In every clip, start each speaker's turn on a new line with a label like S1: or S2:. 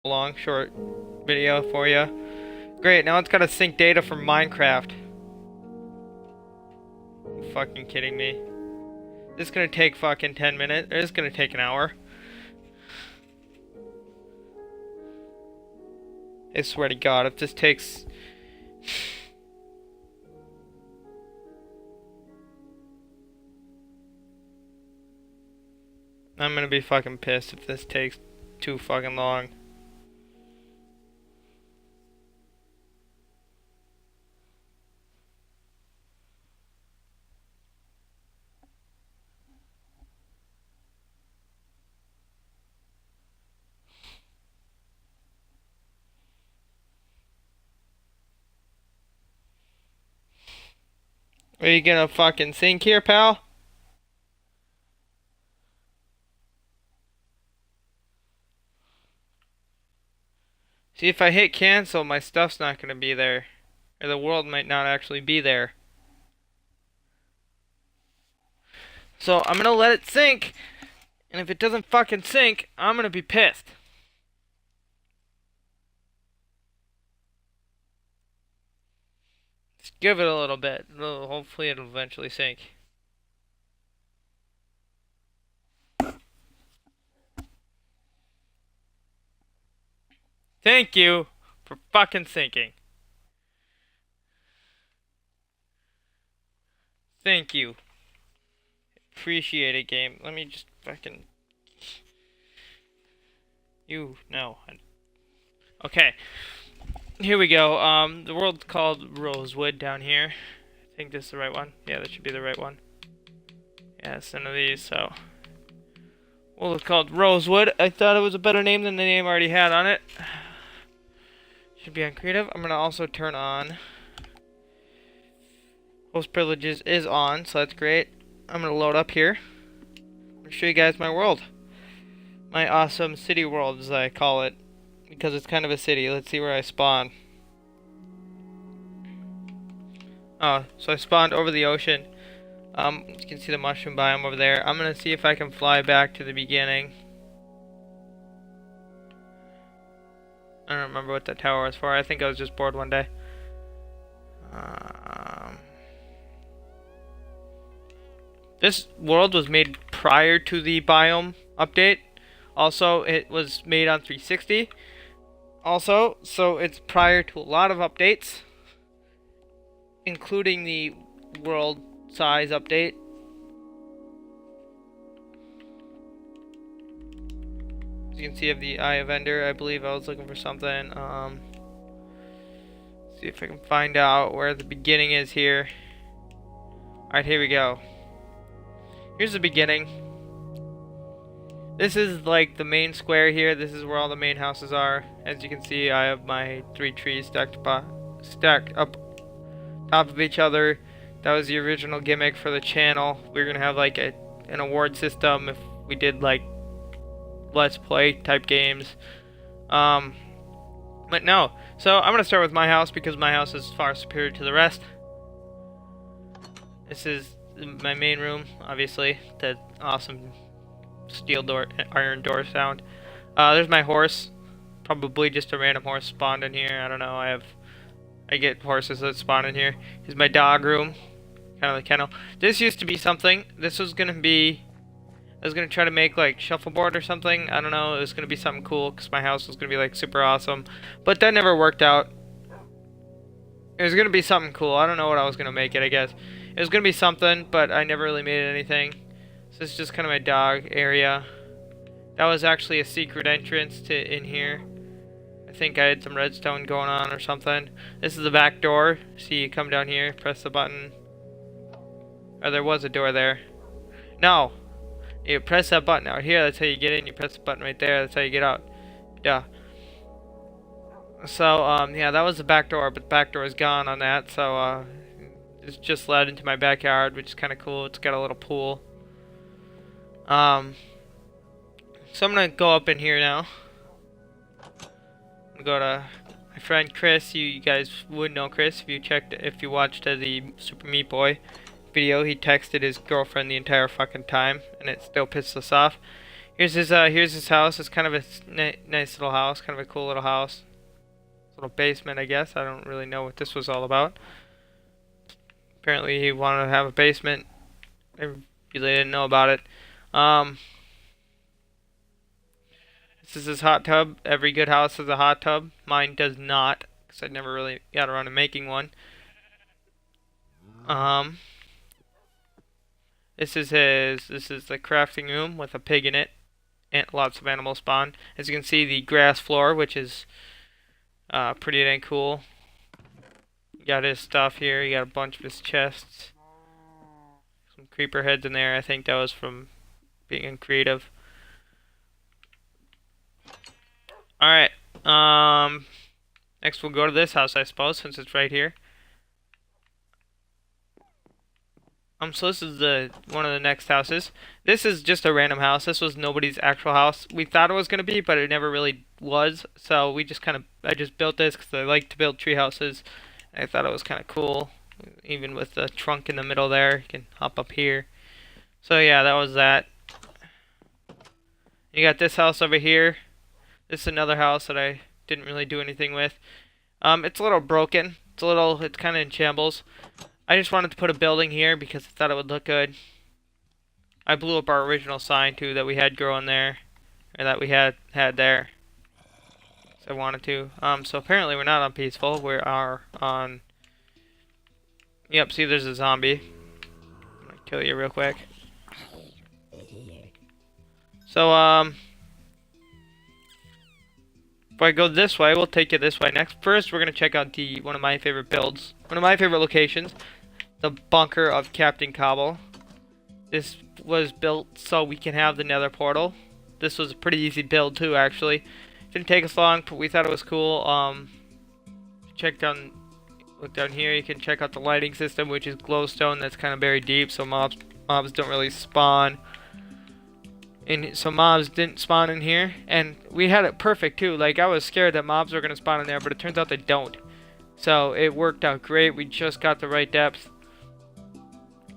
S1: long, short video for you. Great, now it's gotta sync data from Minecraft. You fucking kidding me? This is gonna take fucking 10 minutes. It's gonna take an hour. I swear to God, if this takes... I'm gonna be fucking pissed if this takes too fucking long. Are you gonna fucking sync here, pal? See, if I hit cancel, my stuff's not gonna be there. Or the world might not actually be there. So, I'm gonna let it sync. And if it doesn't fucking sync, I'm gonna be pissed. Just give it a little bit. Hopefully it'll eventually sync. Thank you for fucking syncing. Thank you. Appreciate it, game. Let me just fucking... No. Okay. Here we go. The world's called Rosewood down here. I think this is the right one. Yeah, that should be the right one. Yeah, it's none of these, so... Well, it's called Rosewood. I thought it was a better name than the name I already had on it. Should be on creative. I'm gonna also turn on... Host privileges is on, so that's great. I'm gonna load up here. I'm gonna show you guys my world. My awesome city world, as I call it. Because it's kind of a city. Let's see where I spawn. Oh, so I spawned over the ocean. You can see the mushroom biome over there. I'm gonna see if I can fly back to the beginning. I don't remember what that tower was for. I think I was just bored one day. This world was made prior to the biome update. Also, it was made on 360. Also, so it's prior to a lot of updates, including the world size update. As you can see, I have the Eye of Ender. I believe I was looking for something. See if I can find out where the beginning is here. Alright, here we go. Here's the beginning. This is like the main square here. This is where all the main houses are. As you can see, I have my 3 trees stacked up top of each other. That was the original gimmick for the channel. We were gonna have like an award system if we did like let's play type games. But no. So I'm gonna start with my house because my house is far superior to the rest. This is my main room, obviously. The awesome steel door, iron door sound. There's my horse. Probably just a random horse spawned in here. I don't know. I get horses that spawn in here. Here's my dog room, kind of the kennel. This used to be something. This was gonna be. I was gonna try to make like shuffleboard or something. I don't know. It was gonna be something cool because my house was gonna be like super awesome, but that never worked out. It was gonna be something cool. I don't know what I was gonna make it. I guess it was gonna be something, but I never really made it anything. So this is just kind of my dog area. That was actually a secret entrance to in here. I think I had some redstone going on or something. This is the back door. See, you come down here, press the button. Oh, there was a door there. No. You press that button out here, that's how you get in. You press the button right there, that's how you get out. Yeah. So, yeah, that was the back door, but the back door is gone on that. So, it's just led into my backyard, which is kind of cool. It's got a little pool. So I'm gonna go up in here now. I'm gonna go to my friend Chris. You guys would know Chris if you watched the Super Meat Boy video. He texted his girlfriend the entire fucking time, and it still pissed us off. Here's his house. It's kind of a nice little house, kind of a cool little house. Little basement, I guess. I don't really know what this was all about. Apparently he wanted to have a basement. I really didn't know about it. This is his hot tub. Every good house has a hot tub. Mine does not, because I never really got around to making one. This is the crafting room with a pig in it. And lots of animal spawn. As you can see, the grass floor, which is pretty dang cool. You got his stuff here. You got a bunch of his chests. Some creeper heads in there. I think that was from being creative. Alright. Next we'll go to this house, I suppose, since it's right here. So this is one of the next houses. This is just a random house. This was nobody's actual house. We thought it was gonna be, but it never really was. So we just I just built this because I like to build tree houses. I thought it was kind of cool, even with the trunk in the middle there. You can hop up here. So yeah, that was that. You got this house over here. This is another house that I didn't really do anything with. It's a little broken. It's kind of in shambles. I just wanted to put a building here because I thought it would look good. I blew up our original sign too that we had growing there, or that we had there. So I wanted to. So apparently we're not on peaceful. We are on. Yep. See, there's a zombie. I'm gonna kill you real quick. So if I go this way, we'll take it this way next. First, we're gonna check out one of my favorite builds, one of my favorite locations. The bunker of Captain Cobble. This was built so we can have the nether portal. This was a pretty easy build too, actually. Didn't take us long, but we thought it was cool. Look down here, you can check out the lighting system, which is glowstone. That's kind of buried deep, so mobs don't really spawn. And so mobs didn't spawn in here, and we had it perfect too. Like, I was scared that mobs were gonna spawn in there, but it turns out they don't. So it worked out great. We just got the right depth.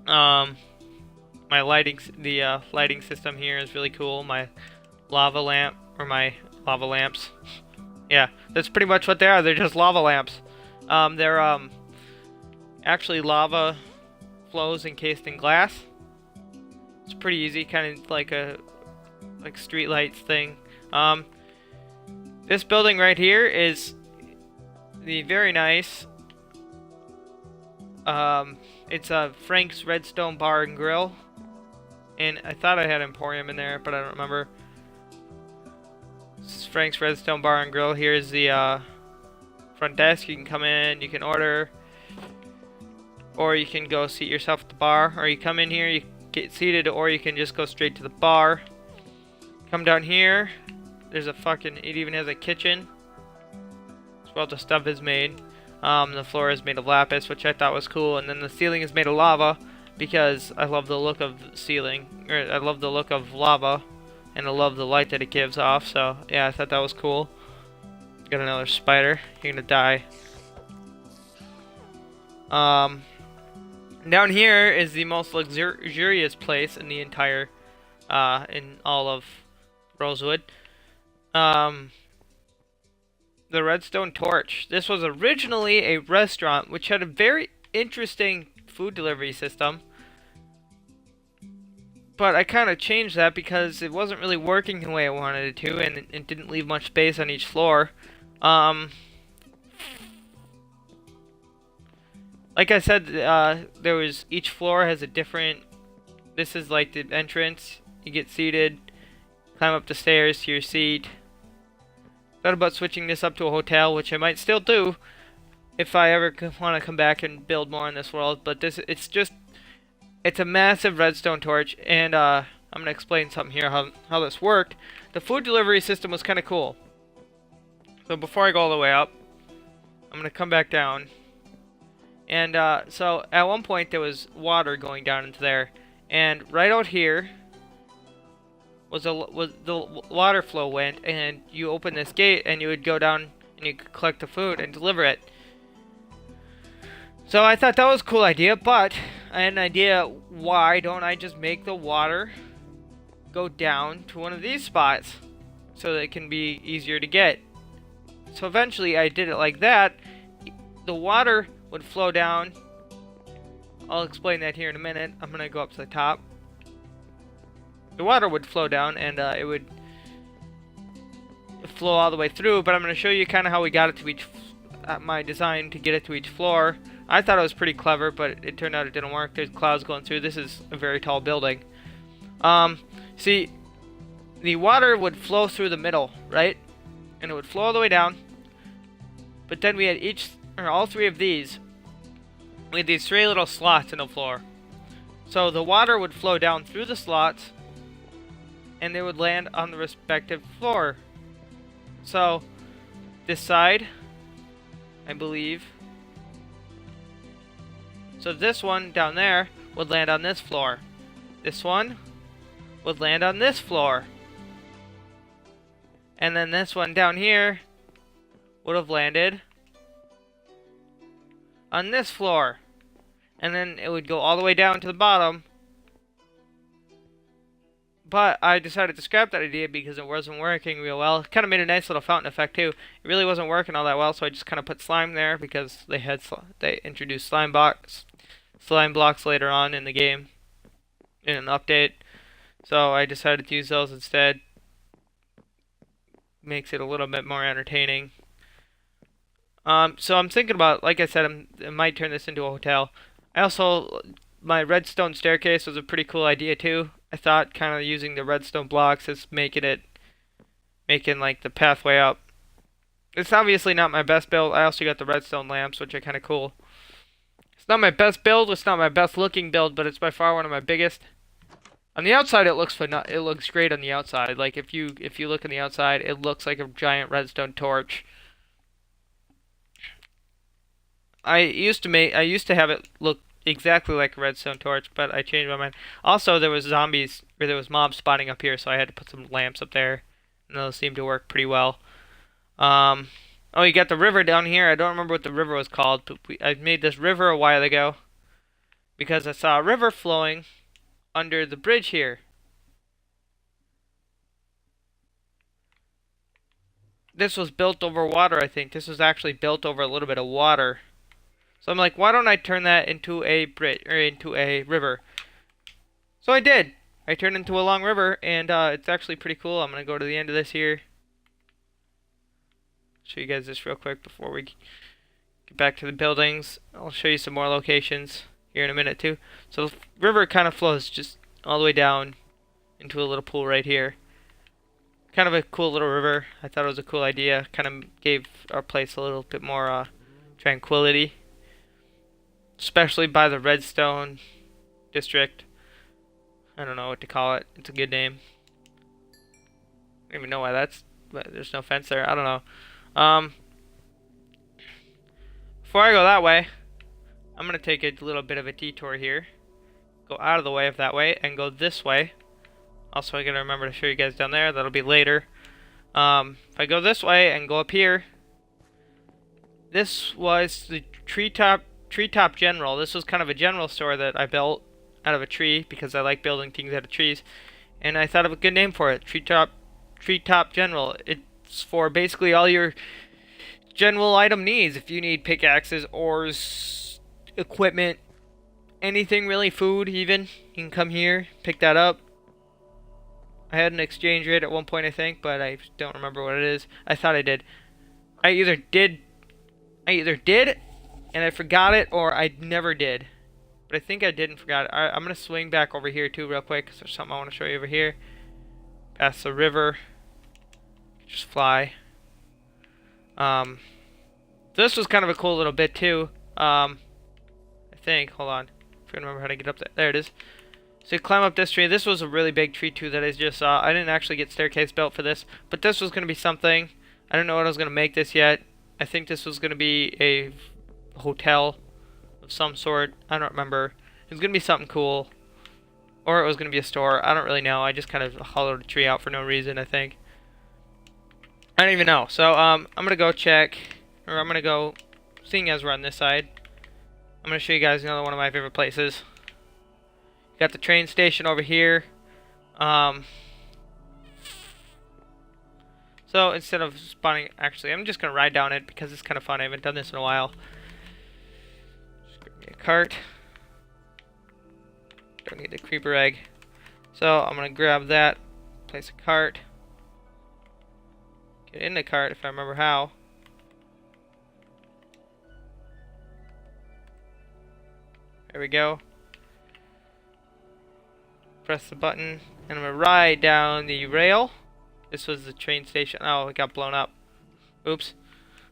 S1: My lighting system here is really cool. My lava lamps. Yeah, that's pretty much what they are. They're just lava lamps. They're actually lava flows encased in glass. It's pretty easy, kind of like street lights thing. This building right here is the very nice. It's a Frank's Redstone Bar and Grill, and I thought I had Emporium in there, but I don't remember. This is Frank's Redstone Bar and Grill. Here's the front desk. You can come in, you can order, or you can go seat yourself at the bar, or you come in here, you get seated, or you can just go straight to the bar. Come down here. There's it even has a kitchen. As well, the stuff is made. The floor is made of lapis, which I thought was cool, and then the ceiling is made of lava because I love the look of I love the look of lava, and I love the light that it gives off. So yeah, I thought that was cool. Got another spider. You're gonna die. Down here is the most luxurious place in the entire, in all of Rosewood. The Redstone Torch. This was originally a restaurant which had a very interesting food delivery system, but I kind of changed that because it wasn't really working the way I wanted it to, and it didn't leave much space on each floor. Like I said, each floor has a different. This is like the entrance. You get seated, climb up the stairs to your seat. Thought about switching this up to a hotel, which I might still do if I ever want to come back and build more in this world. But it's a massive redstone torch, and I'm gonna explain something here how this worked. The food delivery system was kind of cool. So before I go all the way up, I'm gonna come back down, and so at one point there was water going down into there, and right out here was the water flow went, and you open this gate and you would go down and you could collect the food and deliver it. So I thought that was a cool idea, but I had an idea. Why don't I just make the water go down to one of these spots so that it can be easier to get. So eventually I did it like that. The water would flow down. I'll explain that here in a minute. I'm going to go up to the top. The water would flow down and it would flow all the way through, but I'm going to show you kind of how we got it to each my design to get it to each floor. I thought it was pretty clever, but it turned out it didn't work. There's clouds going through. This is a very tall building. See, the water would flow through the middle, right? And it would flow all the way down. But then we had all three of these. We had these three little slots in the floor. So the water would flow down through the slots, and they would land on the respective floor. So this side, I believe. So this one down there would land on this floor. This one would land on this floor. And then this one down here would have landed on this floor. And then it would go all the way down to the bottom. But I decided to scrap that idea because it wasn't working real well. It kind of made a nice little fountain effect too. It really wasn't working all that well, so I just kind of put slime there because they introduced slime blocks later on in the game in an update. So I decided to use those instead. Makes it a little bit more entertaining. So I'm thinking about, like I said, I might turn this into a hotel. My redstone staircase was a pretty cool idea too. I thought kind of using the redstone blocks is making like the pathway up. It's obviously not my best build. I also got the redstone lamps, which are kind of cool. It's not my best build. It's not my best looking build, but it's by far one of my biggest. On the outside, it looks great on the outside. Like if you look on the outside, it looks like a giant redstone torch. I used to have it look exactly like a redstone torch, but I changed my mind. Also, there was mobs spawning up here, so I had to put some lamps up there, and those seemed to work pretty well. Oh, you got the river down here. I don't remember what the river was called, but I made this river a while ago because I saw a river flowing under the bridge here. This was built over water, I think. This was actually built over a little bit of water. So I'm like, why don't I turn that into a bridge or into a river? So I did. I turned it into a long river, and it's actually pretty cool. I'm gonna go to the end of this here. Show you guys this real quick before we get back to the buildings. I'll show you some more locations here in a minute too. So the river kind of flows just all the way down into a little pool right here. Kind of a cool little river. I thought it was a cool idea. Kind of gave our place a little bit more tranquility. Especially by the redstone district. I don't know what to call it. It's a good name. I don't even know why but there's no fence there. I don't know. Before I go that way, I'm going to take a little bit of a detour here. Go out of the way of that way and go this way. Also, I got to remember to show you guys down there. That'll be later. If I go this way and go up here, this was the Treetop General. This was kind of a general store that I built out of a tree because I like building things out of trees. And I thought of a good name for it. Treetop General. It's for basically all your general item needs. If you need pickaxes, ores, equipment, anything really, food even, you can come here, pick that up. I had an exchange rate at one point, I think, but I don't remember what it is. I thought I did. I either did and I forgot it, or I never did. But I think I did and forgot it. I'm going to swing back over here too real quick, because there's something I want to show you over here. Past the river. Just fly. This was kind of a cool little bit too. I think. Hold on. I'm trying to remember how to get up there. There it is. So you climb up this tree. This was a really big tree too that I just saw. I didn't actually get staircase built for this, but this was going to be something. I don't know what I was going to make this yet. I think this was going to be a hotel of some sort. I don't remember. It was going to be something cool. Or it was going to be a store. I don't really know. I just kind of hollowed a tree out for no reason, I think. I don't even know. So, I'm going to go check. Or I'm going to go, seeing as we're on this side, I'm going to show you guys another one of my favorite places. Got the train station over here. Um, so instead of spawning, actually, I'm just gonna ride down it because it's kind of fun. I haven't done this in a while. Just grab me a cart. Don't need the creeper egg. So I'm gonna grab that, place a cart, get in the cart if I remember how. There we go. Press the button, and I'm gonna ride down the rail. This was the train station. Oh, it got blown up. Oops.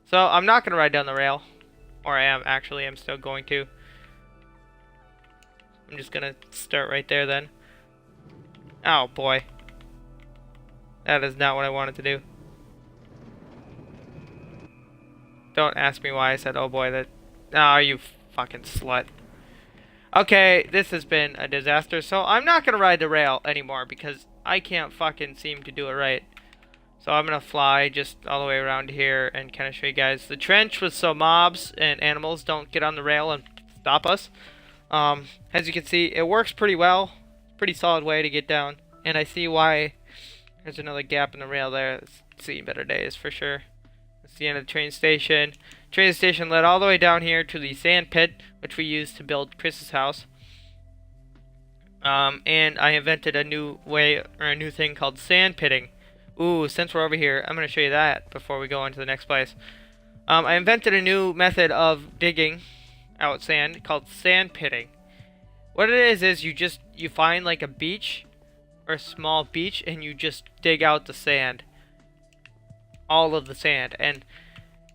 S1: So I'm not gonna ride down the rail, or I am actually. I'm still going to. I'm just gonna start right there then. Oh boy. That is not what I wanted to do. Don't ask me why I said oh boy. That. Oh, you fucking slut. Okay, this has been a disaster, so I'm not gonna ride the rail anymore because I can't fucking seem to do it right. So I'm gonna fly just all the way around here and kind of show you guys the trench with so mobs and animals don't get on the rail and stop us. As you can see, it works pretty well. Pretty solid way to get down. And I see why there's another gap in the rail there. It's seen better days for sure. That's the end of the train station. Train station led all the way down here to the sand pit, which we used to build Chris's house. And I invented a new way, or a new thing called sand pitting. Ooh, since we're over here, I'm going to show you that before we go on to the next place. I invented a new method of digging out sand called sand pitting. What it is you find like a beach or a small beach and you just dig out the sand. All of the sand. And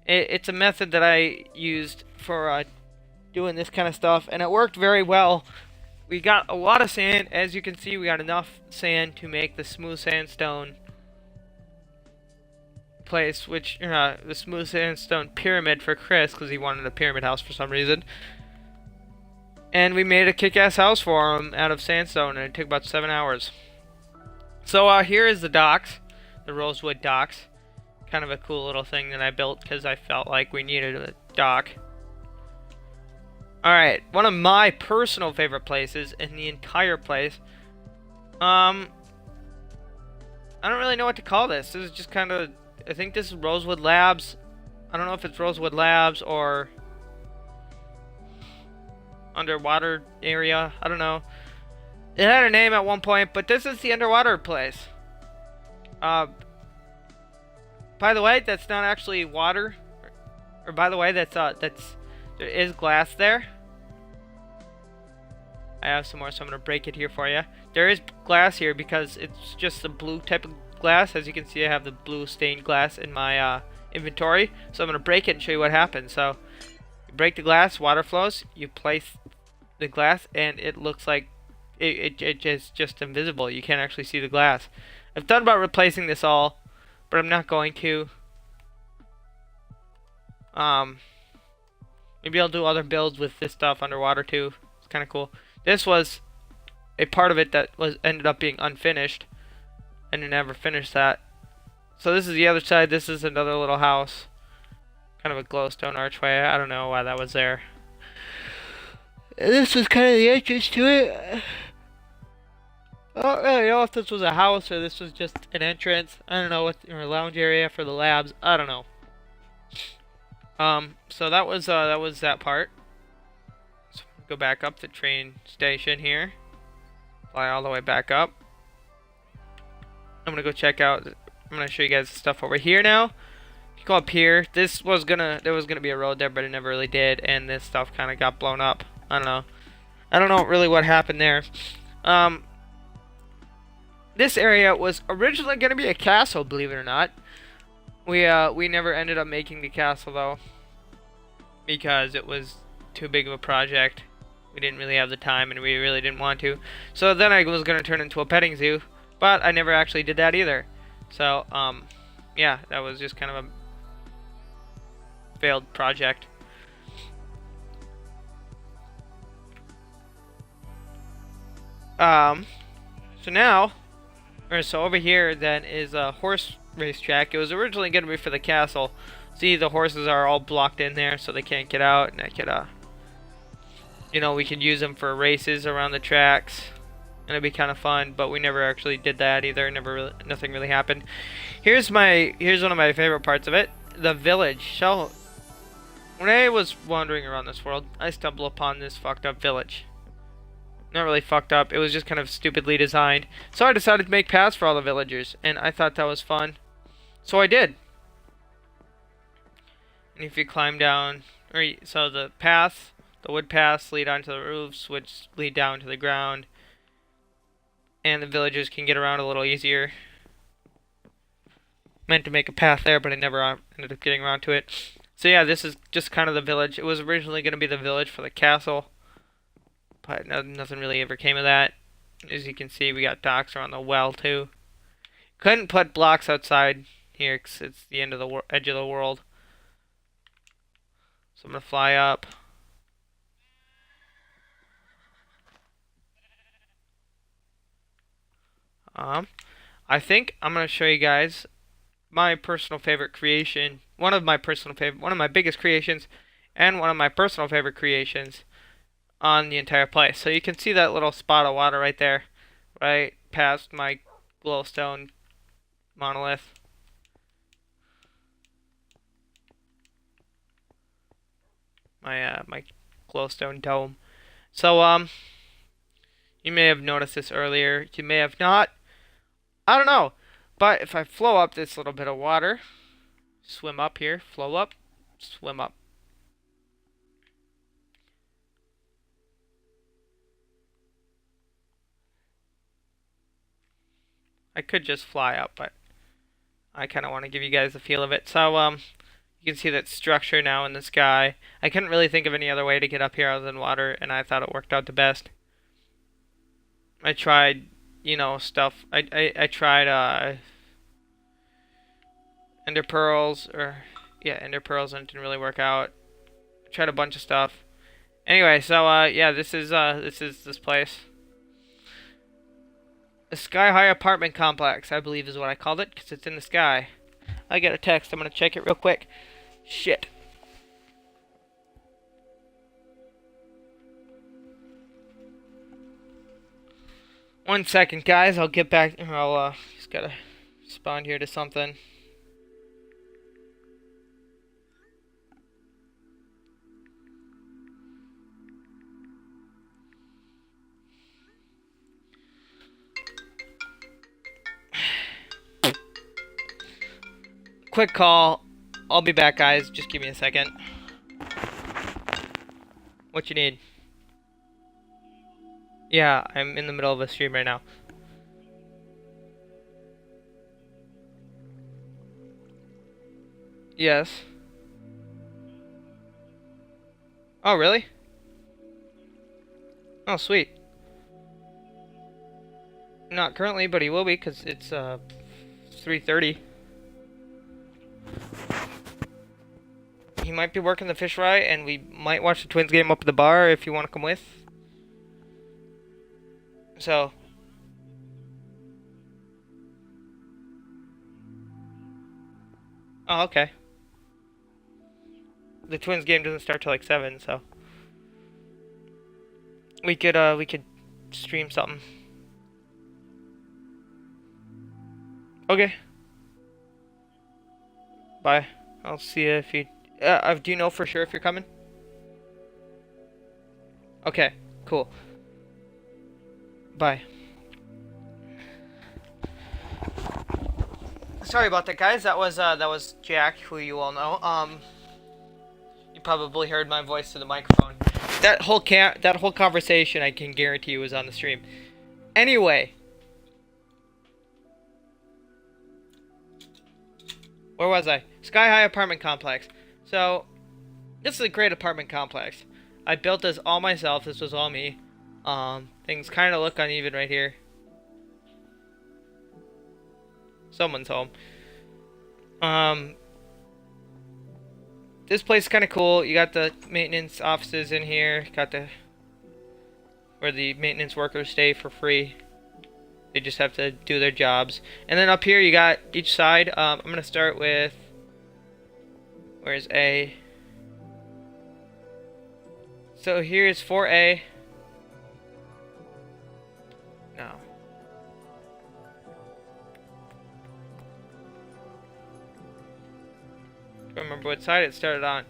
S1: it's a method that I used for doing this kind of stuff, and it worked very well. We got a lot of sand. As you can see, we got enough sand to make the smooth sandstone place, which the smooth sandstone pyramid for Chris, because he wanted a pyramid house for some reason. And we made a kick-ass house for him out of sandstone, and it took about 7 hours. So here is the docks, the Rosewood docks. Kind of a cool little thing that I built because I felt like we needed a dock. Alright, one of my personal favorite places in the entire place. I don't really know what to call this. This is just kind of, I think this is Rosewood Labs. I don't know if it's Rosewood Labs or underwater area. I don't know. It had a name at one point, but this is the underwater place. By the way, that's not actually water. Or by the way, that's there is glass there. I have some more, so I'm gonna break it here for you. There is glass here because it's just the blue type of glass. As you can see, I have the blue stained glass in my inventory. So I'm gonna break it and show you what happens. So you break the glass, water flows. You place the glass, and it looks like it is just invisible. You can't actually see the glass. I've thought about replacing this all, but I'm not going to. Maybe I'll do other builds with this stuff underwater too. It's kind of cool. This was a part of it that ended up being unfinished, and I never finished that. So this is the other side. This is another little house, kind of a glowstone archway. I don't know why that was there. And this is kind of the entrance to it. I don't really know if this was a house or this was just an entrance. I don't know what, or a lounge area for the labs. I don't know. So that was that part. So go back up the train station here. Fly all the way back up. I'm gonna go check out. I'm gonna show you guys the stuff over here now. If you go up here, there was gonna be a road there, but it never really did, and this stuff kind of got blown up. I don't know really what happened there. This area was originally going to be a castle, believe it or not. We never ended up making the castle though, because it was too big of a project. We didn't really have the time, and we really didn't want to. So then I was going to turn it into a petting zoo, but I never actually did that either. So yeah, that was just kind of a failed project. So now, so over here then is a horse racetrack. It was originally going to be for the castle. See, the horses are all blocked in there, so they can't get out, and I could, you know, we could use them for races around the tracks. and it'd be kind of fun. But we never actually did that either. Nothing really happened. Here's one of my favorite parts of it: the village. So when I was wandering around this world, I stumbled upon this fucked up village. Not really fucked up. It was just kind of stupidly designed. So I decided to make paths for all the villagers, and I thought that was fun. So I did. And if you climb down, so the wood paths lead onto the roofs, which lead down to the ground, and the villagers can get around a little easier. Meant to make a path there, but I never ended up getting around to it. So yeah, this is just kind of the village. It was originally going to be the village for the castle, but nothing really ever came of that. As you can see, we got docks around the well too. Couldn't put blocks outside here because it's the end of the edge of the world. So I'm gonna fly up. I think I'm gonna show you guys my personal favorite creation. One of my biggest creations, and one of my personal favorite creations on the entire place. So you can see that little spot of water right there, right past my glowstone monolith. My glowstone dome. So you may have noticed this earlier. You may have not. I don't know. But if I flow up this little bit of water, swim up here, flow up, swim up. I could just fly up, but I kind of want to give you guys a feel of it. So, you can see that structure now in the sky. I couldn't really think of any other way to get up here other than water, and I thought it worked out the best. I tried, stuff. I tried, ender pearls, ender pearls, and it didn't really work out. I tried a bunch of stuff. Anyway, so, yeah, this is this place. A sky-high apartment complex, I believe is what I called it, because it's in the sky. I get a text. I'm going to check it real quick. Shit. One second, guys. I'll get back. I'll, just gotta respond here to something. Quick call. I'll be back, guys. Just give me a second. What you need? Yeah, I'm in the middle of a stream right now. Yes. Oh, really? Oh, sweet. Not currently, but he will be, because it's 3:30. He might be working the fish fry, and we might watch the Twins game up at the bar if you want to come with. So. Oh, okay. The Twins game doesn't start till like 7, so. We could stream something. Okay. Bye. I'll see you if you... do you know for sure if you're coming? Okay, cool. Bye. Sorry about that, guys. That was Jack, who you all know. You probably heard my voice through the microphone. That whole conversation, I can guarantee you, was on the stream. Anyway. Where was I? Sky High apartment complex. So, this is a great apartment complex. I built this all myself. This was all me. Things kind of look uneven right here. Someone's home. This place is kind of cool. You got the maintenance offices in here. Got where the maintenance workers stay for free. They just have to do their jobs. And then up here you got each side. I'm going to start with... Where's A? So here's 4A. No, remember what side it started on.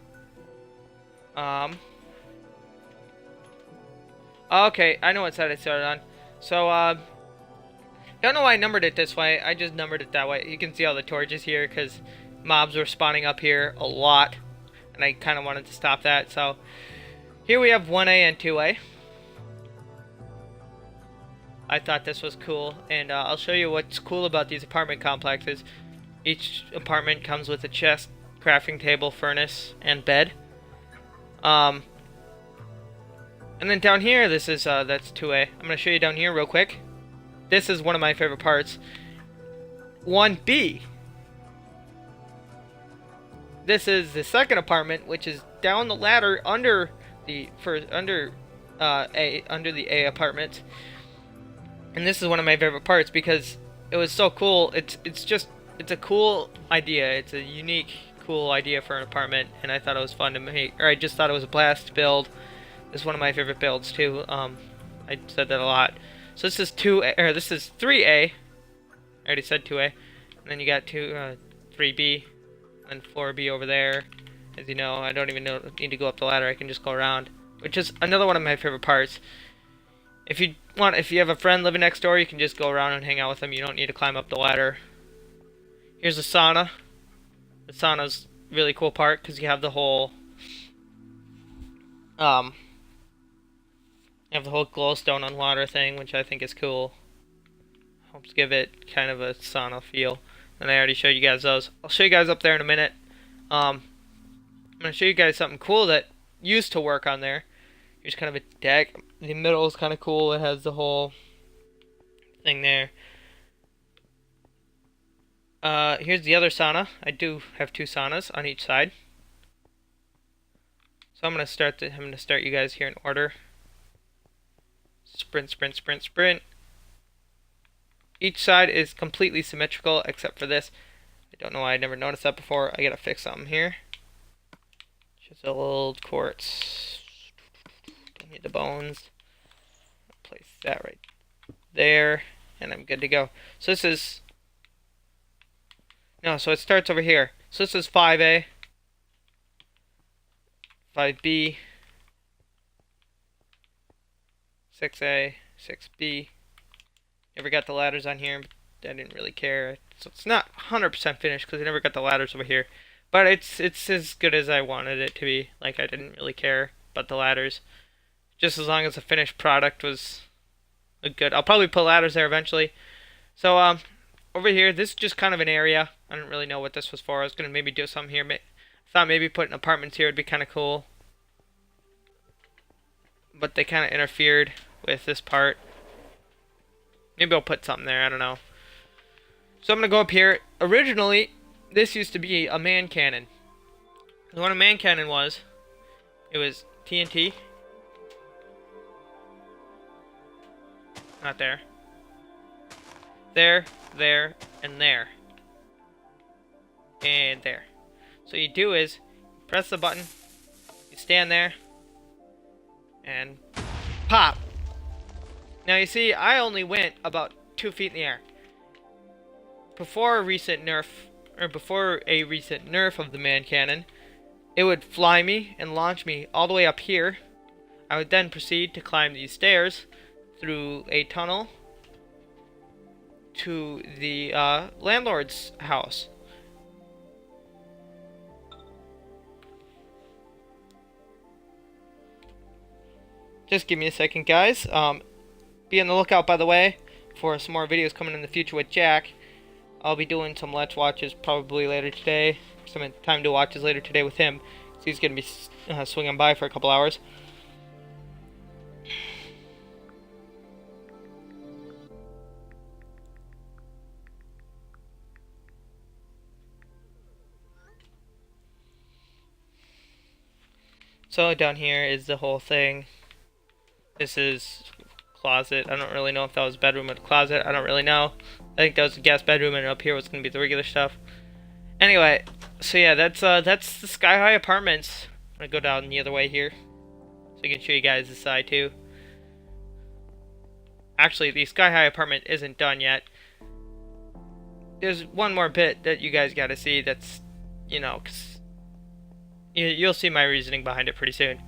S1: Okay, I know what side it started on. So, don't know why I numbered it this way. I just numbered it that way. You can see all the torches here because mobs were spawning up here a lot. And I kind of wanted to stop that. So, here we have 1A and 2A. I thought this was cool. And I'll show you what's cool about these apartment complexes. Each apartment comes with a chest, crafting table, furnace, and bed. And then down here, this is, that's 2A. I'm going to show you down here real quick. This is one of my favorite parts. 1B. This is the second apartment, which is down the ladder under the A apartment. And this is one of my favorite parts because it was so cool. It's a cool idea. It's a unique, cool idea for an apartment, and I thought it was fun to make. Or I just thought it was a blast to build. It's one of my favorite builds too. I said that a lot. So this is 3A. I already said 2A. And then you got 3B, and 4B over there. As you know, I don't even need to go up the ladder. I can just go around, which is another one of my favorite parts. If you have a friend living next door, you can just go around and hang out with them. You don't need to climb up the ladder. Here's the sauna. The sauna's a really cool part because you have the whole glowstone on water thing, which I think is cool. Helps give it kind of a sauna feel. And I already showed you guys those. I'll show you guys up there in a minute. I'm gonna show you guys something cool that used to work on there. Here's kind of a deck. The middle is kind of cool. It has the whole thing there. Here's the other sauna. I do have 2 saunas on each side. So I'm gonna start you guys here in order. Sprint, sprint, sprint, sprint. Each side is completely symmetrical except for this. I don't know why I never noticed that before. I gotta fix something here. Just a little quartz. Don't need the bones. Place that right there, and I'm good to go. So this is so it starts over here. So this is 5A, 5B, 6A, 6B. Never got the ladders on here, but I didn't really care. So it's not 100% finished because I never got the ladders over here. But it's as good as I wanted it to be. Like, I didn't really care about the ladders. Just as long as the finished product was good. I'll probably put ladders there eventually. So, over here, this is just kind of an area. I don't really know what this was for. I was going to maybe do something here. I thought maybe putting apartments here would be kind of cool. But they kind of interfered with this part. Maybe I'll put something there. I don't know. So I'm going to go up here. Originally, this used to be a man cannon. And what a man cannon was, it was TNT. Not there. There, and there. And there. So you do is, press the button, you stand there, and pop. Now you see, I only went about 2 feet in the air. Before a recent nerf of the man cannon, it would fly me and launch me all the way up here. I would then proceed to climb these stairs through a tunnel to the landlord's house. Just give me a second, guys. Be on the lookout, by the way, for some more videos coming in the future with Jack. I'll be doing some Let's Watches probably later today. Some time to watches later today with him. So he's going to be swinging by for a couple hours. So down here is the whole thing. This is closet. I don't really know if that was bedroom or closet. I don't really know. I think that was the guest bedroom, and up here was going to be the regular stuff. Anyway, so yeah, that's the Sky High Apartments. I'm going to go down the other way here, so I can show you guys this side too. Actually, the Sky High Apartment isn't done yet. There's one more bit that you guys got to see that's, you know, 'cause You'll see my reasoning behind it pretty soon.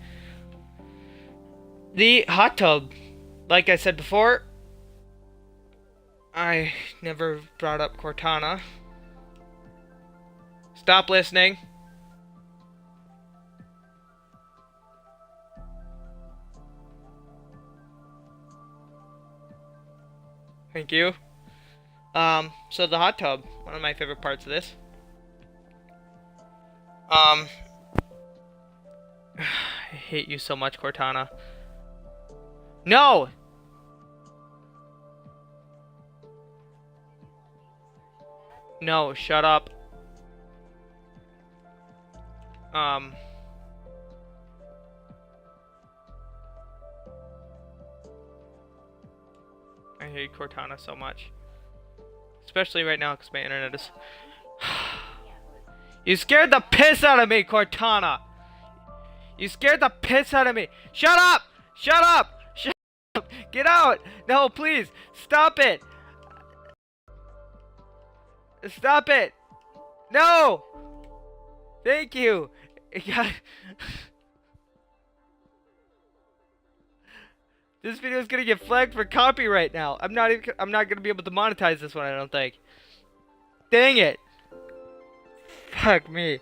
S1: The hot tub, like I said before, I never brought up Cortana. Stop listening. Thank you. So the hot tub, one of my favorite parts of this. I hate you so much, Cortana. No! No, shut up. I hate Cortana so much. Especially right now because my internet is... You scared the piss out of me, Cortana! You scared the piss out of me! Shut up! Shut up! Shut up! Get out! No, please! Stop it! Stop it! No! Thank you! This video is gonna get flagged for copyright now. I'm not gonna be able to monetize this one, I don't think. Dang it! Fuck me.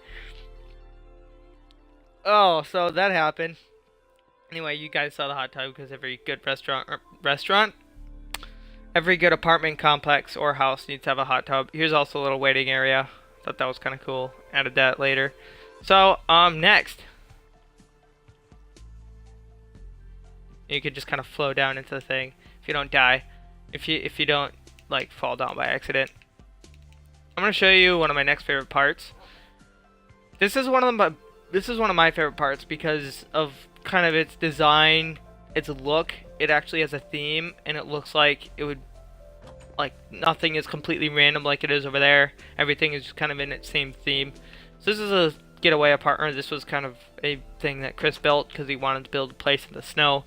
S1: Oh, so that happened. Anyway, you guys saw the hot tub because every good every good apartment complex or house needs to have a hot tub. Here's also a little waiting area. Thought that was kind of cool. Added that later. So, next. You could just kind of flow down into the thing if you don't die. If you don't like fall down by accident. I'm gonna show you one of my next favorite parts. This is one of my favorite parts because of kind of its design, its look. It actually has a theme, and it looks like it would, like, nothing is completely random like it is over there. Everything is just kind of in its same theme. So this is a getaway apartment. This was kind of a thing that Chris built because he wanted to build a place in the snow,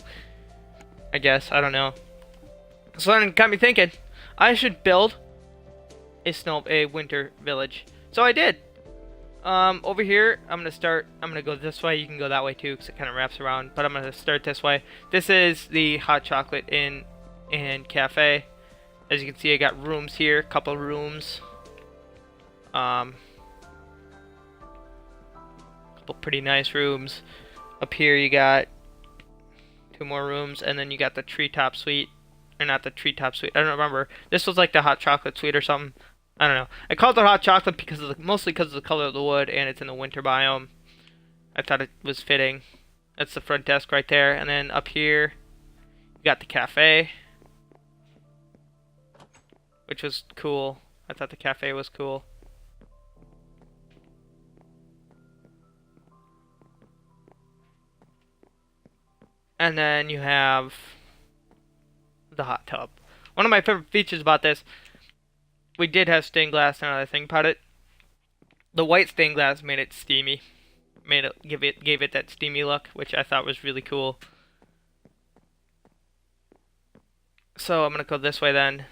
S1: I guess. I don't know. So then it got me thinking, I should build a winter village. So I did. Over here, I'm gonna go this way. You can go that way too, because it kind of wraps around. But I'm gonna start this way. This is the hot chocolate inn and cafe. As you can see, I got rooms here, couple rooms. Couple pretty nice rooms. Up here, you got 2 more rooms, and then you got the treetop suite, or not the treetop suite. I don't remember. This was like the hot chocolate suite or something. I don't know. I called it hot chocolate because of mostly because of the color of the wood, and it's in the winter biome. I thought it was fitting. That's the front desk right there, and then up here, you got the cafe, which was cool. I thought the cafe was cool. And then you have the hot tub. One of my favorite features about this, we did have stained glass. Now that I think about it, the white stained glass made it steamy, gave it that steamy look, which I thought was really cool. So I'm gonna go this way then.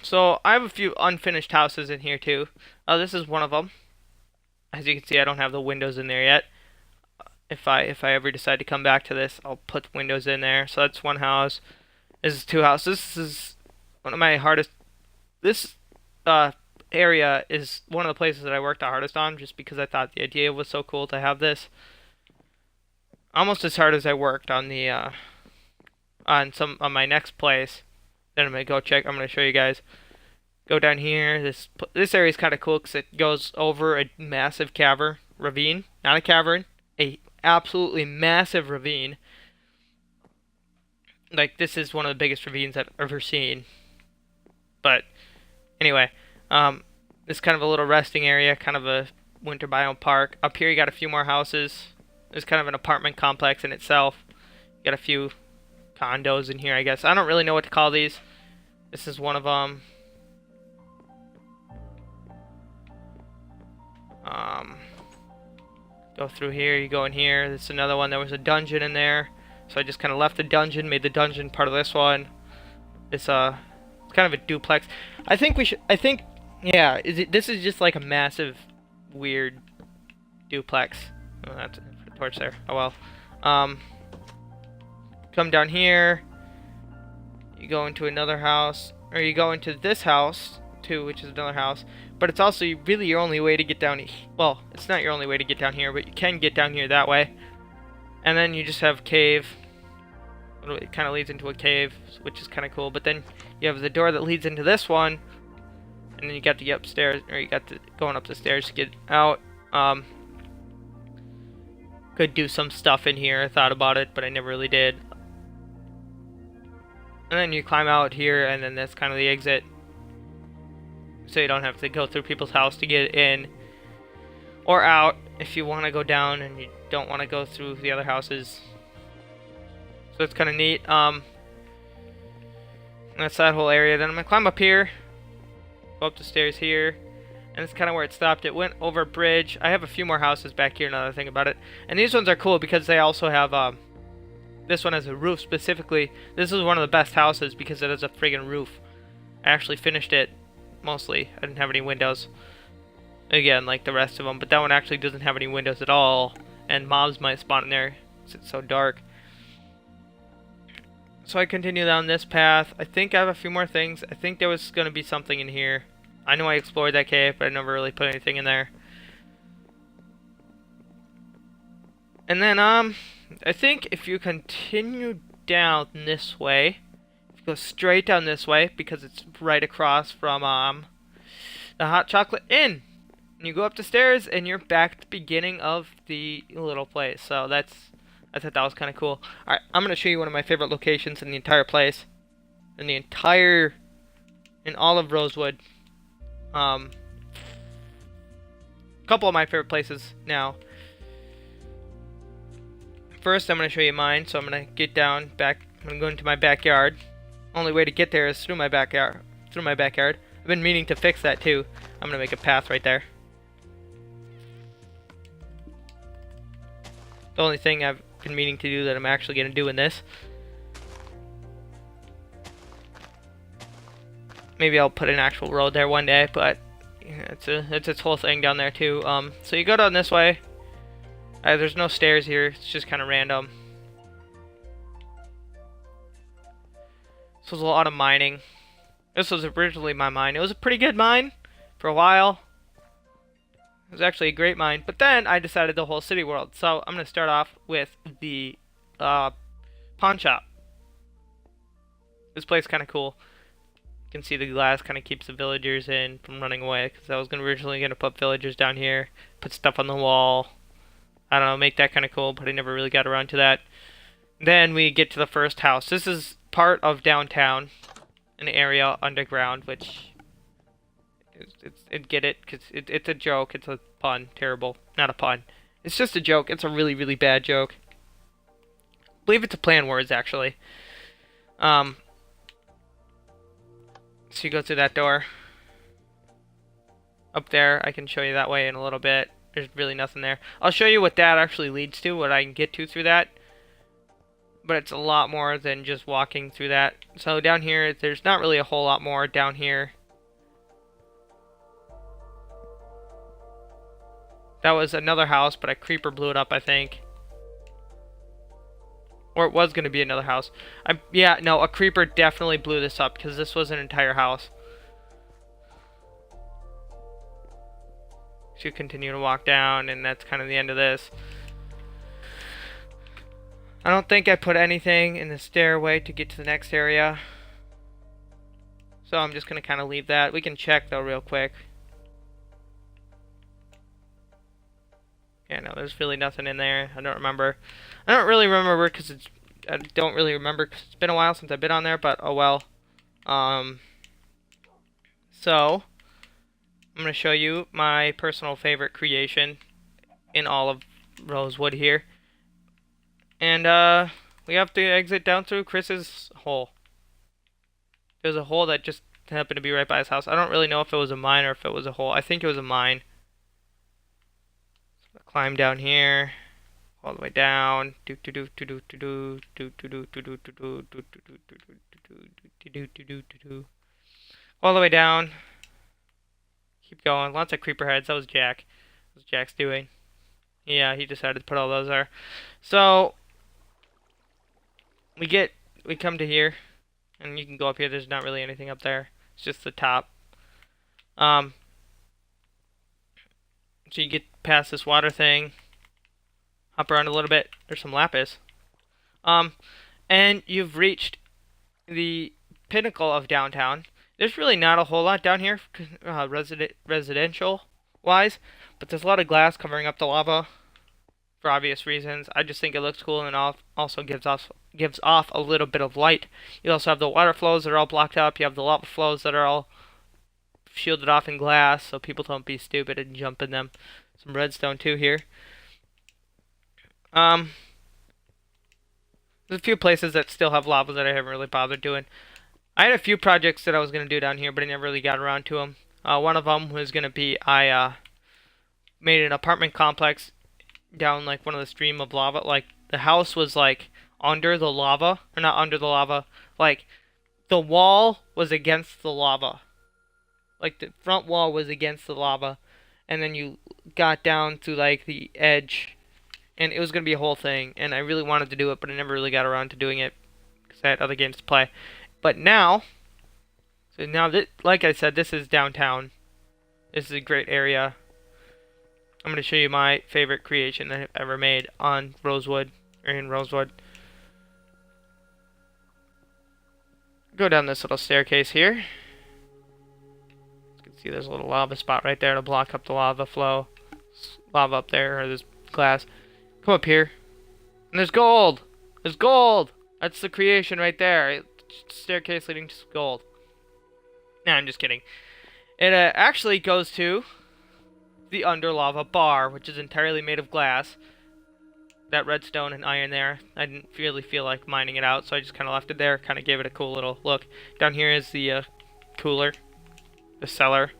S1: So I have a few unfinished houses in here too. This is one of them. As you can see, I don't have the windows in there yet. If I ever decide to come back to this, I'll put windows in there. So that's one house. This is 2 houses. This is one of my hardest. This area is one of the places that I worked the hardest on, just because I thought the idea was so cool to have this. Almost as hard as I worked on the on my next place. Then I'm gonna go check. I'm gonna show you guys. Go down here. This area is kind of cool because it goes over a massive ravine, not a cavern, a absolutely massive ravine. Like, this is one of the biggest ravines I've ever seen. But anyway, this is kind of a little resting area, kind of a winter biome park. Up here you got a few more houses. There's kind of an apartment complex in itself. You got a few condos in here, I guess. I don't really know what to call these. This is one of them. Go through here, you go in here. This is another one. There was a dungeon in there, so I just kind of left the dungeon, made the dungeon part of this one. It's it's kind of a duplex. I think we should. I think, yeah. This is just like a massive, weird duplex. Oh, that's a torch there. Oh well. Come down here. You go into another house, or you go into this house too, which is another house. But it's also really your only way to get down. Well, it's not your only way to get down here, but you can get down here that way. And then you just have cave. It kind of leads into a cave, which is kind of cool. But then you have the door that leads into this one, and then you got to get upstairs, or you got to going up the stairs to get out. Could do some stuff in here. I thought about it, but I never really did. And then you climb out here, and then that's kind of the exit. So you don't have to go through people's house to get in or out if you want to go down and you don't want to go through the other houses. So it's kind of neat. That's that whole area. Then I'm going to climb up here, go up the stairs here, and it's kind of where it stopped. It went over a bridge. I have a few more houses back here, another thing about it. And these ones are cool because they also have, this one has a roof specifically. This is one of the best houses because it has a friggin' roof. I actually finished it mostly. I didn't have any windows. Again, like the rest of them. But that one actually doesn't have any windows at all. And mobs might spawn in there because it's so dark. So I continue down this path. I think I have a few more things. I think there was going to be something in here. I know I explored that cave, but I never really put anything in there. And then, I think if you continue down this way, if you go straight down this way, because it's right across from, the Hot Chocolate Inn. And you go up the stairs, and you're back at the beginning of the little place. So I thought that was kind of cool. Alright, I'm going to show you one of my favorite locations in the entire place. In all of Rosewood. A couple of my favorite places now. First, I'm going to show you mine. So I'm going to get down back. I'm going to go into my backyard. Only way to get there is through my backyard. I've been meaning to fix that too. I'm going to make a path right there. The only thing I've been meaning to do that I'm actually going to do in this. Maybe I'll put an actual road there one day, but yeah, it's its whole thing down there too. So you go down this way. There's no stairs here. It's just kind of random. So there's a lot of mining. This was originally my mine. It was a pretty good mine for a while. It was actually a great mine, but then I decided the whole city world. So I'm going to start off with the pawn shop. This place is kind of cool. You can see the glass kind of keeps the villagers in from running away, because I was originally going to put villagers down here, put stuff on the wall. I don't know, make that kind of cool, but I never really got around to that. Then we get to the first house. This is part of downtown, an area underground, which get it, because it's a joke. It's a pun. Terrible. Not a pun. It's just a joke. It's a really, really bad joke. I believe it's a play on words, actually. So you go through that door. Up there, I can show you that way in a little bit. There's really nothing there. I'll show you what that actually leads to, what I can get to through that. But it's a lot more than just walking through that. So down here, there's not really a whole lot more down here. That was another house, but a creeper blew it up, I think. Or it was going to be another house. Yeah, no, a creeper definitely blew this up, because this was an entire house. So you continue to walk down, and that's kind of the end of this. I don't think I put anything in the stairway to get to the next area. So I'm just going to kind of leave that. We can check, though, real quick. Yeah, no, there's really nothing in there. I don't remember. I don't really remember because it's... I don't really remember because it's been a while since I've been on there, but oh well. So, I'm going to show you my personal favorite creation in all of Rosewood here. And, we have to exit down through Chris's hole. There's a hole that just happened to be right by his house. I don't really know if it was a mine or if it was a hole. I think it was a mine. So climb down here. all the way down. All the way down. Keep going. Lots of creeper heads. That was Jack. What was Jack's doing? Yeah, he decided to put all those there. So we come to here, and you can go up here. There's not really anything up there. It's just the top. So you get past this water thing. Hop around a little bit. There's some lapis. And you've reached the pinnacle of downtown. There's really not a whole lot down here, residential-wise, but there's a lot of glass covering up the lava for obvious reasons. I just think it looks cool and also gives off a little bit of light. You also have the water flows that are all blocked up. You have the lava flows that are all shielded off in glass, so people don't be stupid and jump in them. Some redstone too here. There's a few places that still have lava that I haven't really bothered doing. I had a few projects that I was going to do down here, but I never really got around to them. One of them was going to be I made an apartment complex down like one of the stream of lava. Like the house was like under the lava, or not under the lava. Like the wall was against the lava. Like the front wall was against the lava, and then you got down to like the edge. And it was going to be a whole thing, and I really wanted to do it, but I never really got around to doing it because I had other games to play. But now, like I said, this is downtown. This is a great area. I'm going to show you my favorite creation that I've ever made on Rosewood, or in Rosewood. Go down this little staircase here. You can see there's a little lava spot right there to block up the lava flow. Lava up there, or there's glass. Come up here. And there's gold! There's gold! That's the creation right there. Staircase leading to gold. Nah, I'm just kidding. It actually goes to the under lava bar, which is entirely made of glass. That redstone and iron there, I didn't really feel like mining it out, so I just kind of left it there. Kind of gave it a cool little look. Down here is the cooler. The cellar.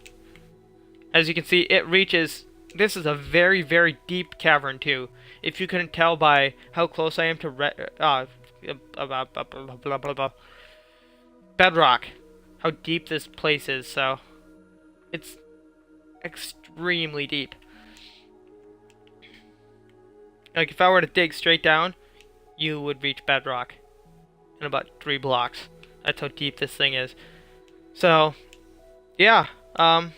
S1: As you can see, it reaches... This is a very, very deep cavern, too. If you couldn't tell by how close I am to bedrock, how deep this place is, so it's extremely deep. Like, if I were to dig straight down, you would reach bedrock in about 3 blocks. That's how deep this thing is. So, yeah, I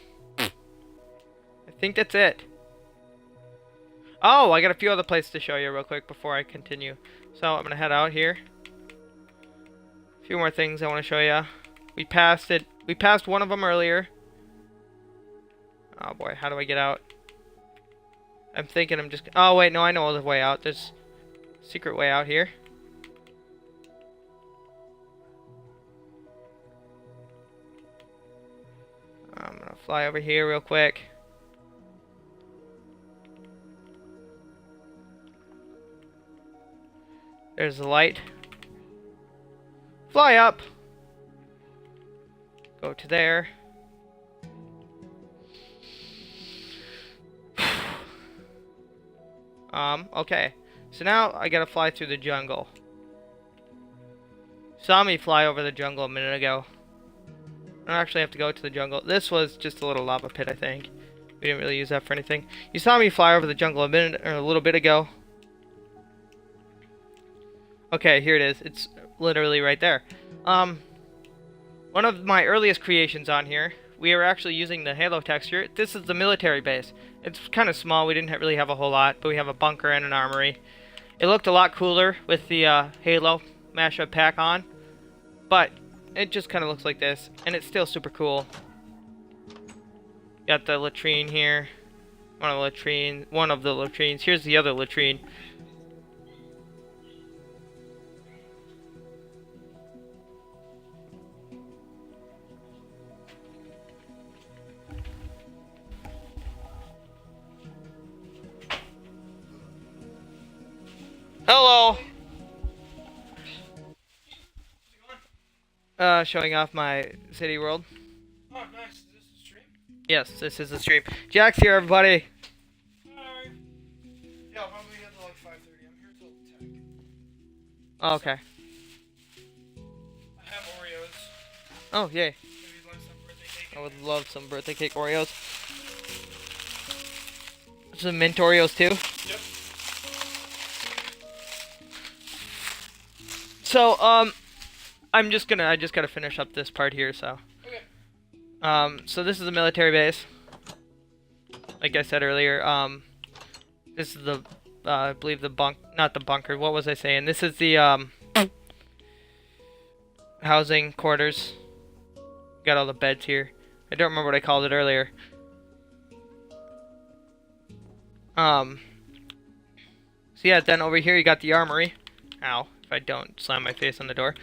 S1: think that's it. Oh, I got a few other places to show you real quick before I continue. So I'm gonna head out here. A few more things I want to show you. We passed it. We passed one of them earlier. Oh boy, how do I get out? I'm thinking I'm just... Oh wait, no, I know the way out. There's a secret way out here. I'm gonna fly over here real quick. There's the light. Fly up. Go to there. Okay. So now I gotta fly through the jungle. Saw me fly over the jungle a minute ago. I don't actually have to go to the jungle. This was just a little lava pit, I think. We didn't really use that for anything. You saw me fly over the jungle a little bit ago. Okay, here it is. It's literally right there. One of my earliest creations on here, we were actually using the halo texture. This is the military base. It's kind of small. We didn't really have a whole lot, but we have a bunker and an armory. It looked a lot cooler with the halo mashup pack on, but it just kind of looks like this, and it's still super cool. Got the latrine here. One of the latrines. Here's the other latrine. Hello! Showing off my city world.
S2: Oh, nice. Is this a stream?
S1: Yes, this is the stream. Jack's here, everybody.
S2: Hi. Yeah, I'll probably get to like 5:30.
S1: Oh, okay.
S2: I have Oreos.
S1: Oh, yay.
S2: Maybe you'd like some birthday cake.
S1: I would love some birthday cake Oreos. Some mint Oreos too.
S2: Yep.
S1: So, I just gotta finish up this part here, so.
S2: Okay.
S1: So this is the military base. Like I said earlier, this is the, I believe not the bunker, what was I saying? This is the, housing quarters. Got all the beds here. I don't remember what I called it earlier. So yeah, then over here you got the armory. Ow, if I don't slam my face on the door.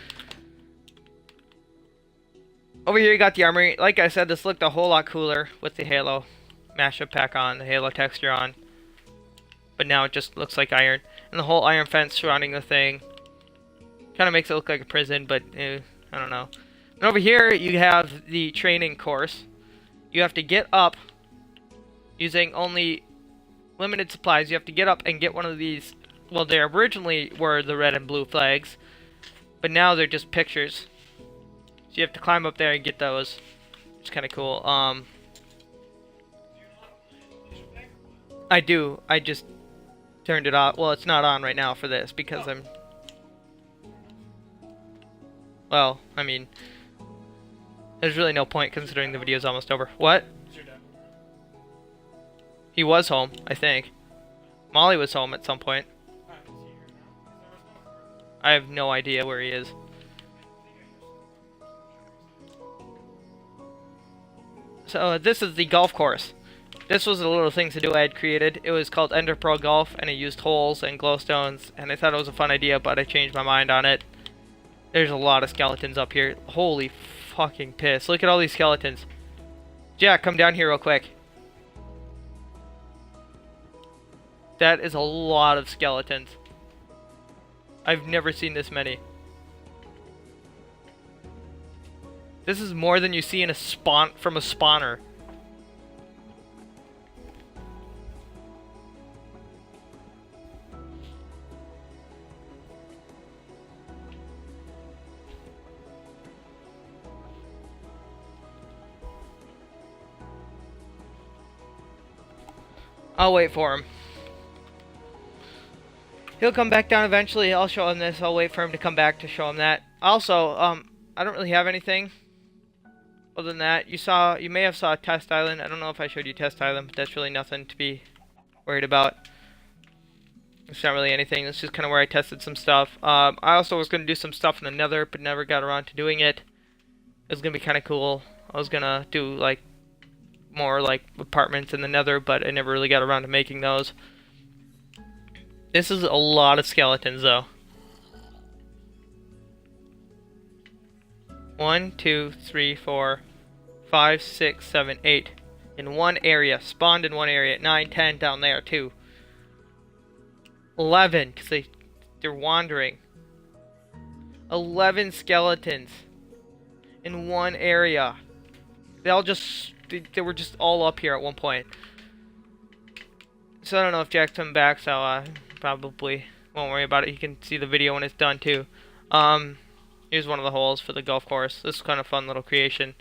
S1: Over here you got the armory. Like I said, this looked a whole lot cooler with the Halo mashup pack on, the Halo texture on. But now it just looks like iron. And the whole iron fence surrounding the thing kind of makes it look like a prison, but I don't know. And over here you have the training course. You have to get up using only limited supplies. You have to get up and get one of these. Well, they originally were the red and blue flags, but now they're just pictures. So you have to climb up there and get those. It's kind of cool. I do. I just turned it off. Well, it's not on right now for this because I'm. Well, I mean, there's really no point considering the video's almost over. What?
S2: Is your dad?
S1: He was home, I think. Molly was home at some point.
S2: Alright, is he here now? Is there a smoke?
S1: I have no idea where he is. So this is the golf course. This was the little things to do I had created. It was called Ender Pro Golf, and it used holes and glowstones, and I thought it was a fun idea, but I changed my mind on it. There's a lot of skeletons up here. Holy fucking piss. Look at all these skeletons. Jack, come down here real quick. That is a lot of skeletons. I've never seen this many. This is more than you see in a from a spawner. I'll wait for him. He'll come back down eventually. I'll show him this. I'll wait for him to come back to show him that. Also, I don't really have anything other than that. You may have saw Test Island. I don't know if I showed you Test Island, but that's really nothing to be worried about. It's not really anything. It's just kind of where I tested some stuff. I also was going to do some stuff in the Nether, but never got around to doing it. It was going to be kind of cool. I was going to do like more like apartments in the Nether, but I never really got around to making those. This is a lot of skeletons, though. 1, 2, 3, 4, 5, 6, 7, 8. In one area. Spawned in one area. 9, 10 down there, too. 11, because they're wandering. 11 skeletons. In one area. They were just all up here at one point. So I don't know if Jack's coming back, so probably won't worry about it. You can see the video when it's done too. Here's one of the holes for the golf course. This is kind of fun little creation.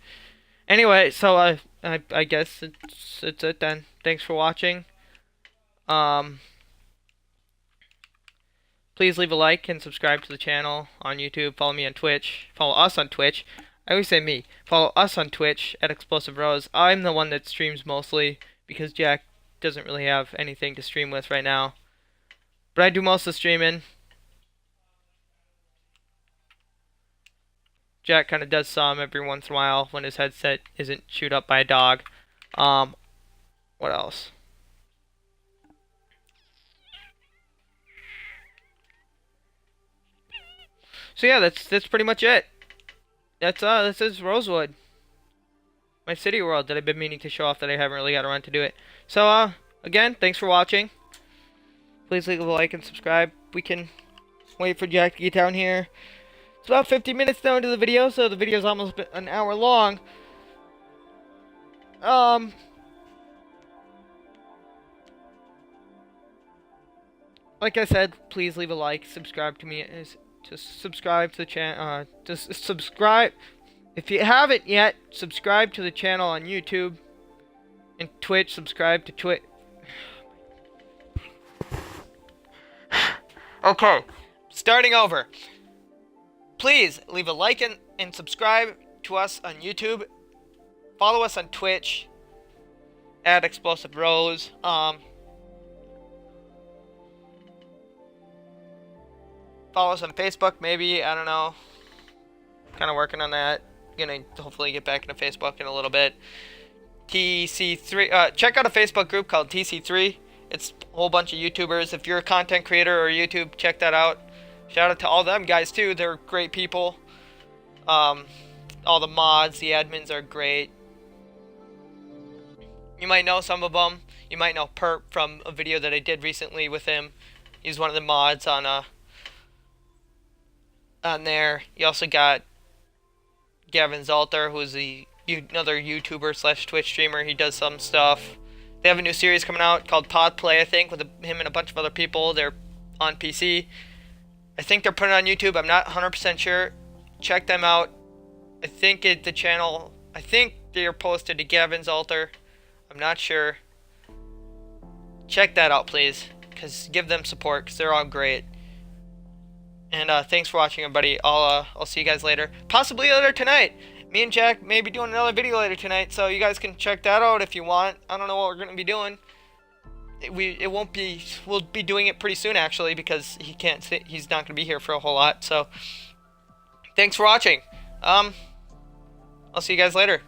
S1: Anyway, so I guess it's it then. Thanks for watching. Please leave a like and subscribe to the channel on YouTube. Follow me on Twitch. Follow us on Twitch. I always say me. Follow us on Twitch at Explosive Rose. I'm the one that streams mostly because Jack doesn't really have anything to stream with right now. But I do most of the streaming. Jack kind of does some every once in a while when his headset isn't chewed up by a dog. What else? So yeah, that's pretty much it. This is Rosewood. My city world that I've been meaning to show off that I haven't really got around to do it. So, again, thanks for watching. Please leave a like and subscribe. We can wait for Jack to get down here. It's about 50 minutes now into the video, so the video's almost an hour long. Like I said, please leave a like, subscribe to me. to subscribe to the channel. Subscribe if you haven't yet. Subscribe to the channel on YouTube and Twitch. Subscribe to Twitch. Okay, starting over. Please leave a like and subscribe to us on YouTube. Follow us on Twitch at Explosive Rose. Follow us on Facebook, maybe. I don't know. Kind of working on that. Gonna hopefully get back into Facebook in a little bit. TC3. Check out a Facebook group called TC3. It's a whole bunch of YouTubers. If you're a content creator or YouTube, check that out. Shout out to all them guys too. They're great people. All the mods, the admins are great. You might know some of them. You might know Perp from a video that I did recently with him. He's one of the mods on there. You also got Gavin Zalter, who's another YouTuber slash Twitch streamer. He does some stuff. They have a new series coming out called Pod Play, I think, with him and a bunch of other people. They're on PC. I think they're putting it on YouTube. I'm not 100% sure. Check them out. I think I think they're posted to Gavin Zalter. I'm not sure. Check that out, please. Give them support, because they're all great. And thanks for watching, everybody. I'll see you guys later. Possibly later tonight. Me and Jack may be doing another video later tonight, so you guys can check that out if you want. I don't know what we're going to be doing. We'll be doing it pretty soon, actually, because he's not going to be here for a whole lot. So, thanks for watching. I'll see you guys later.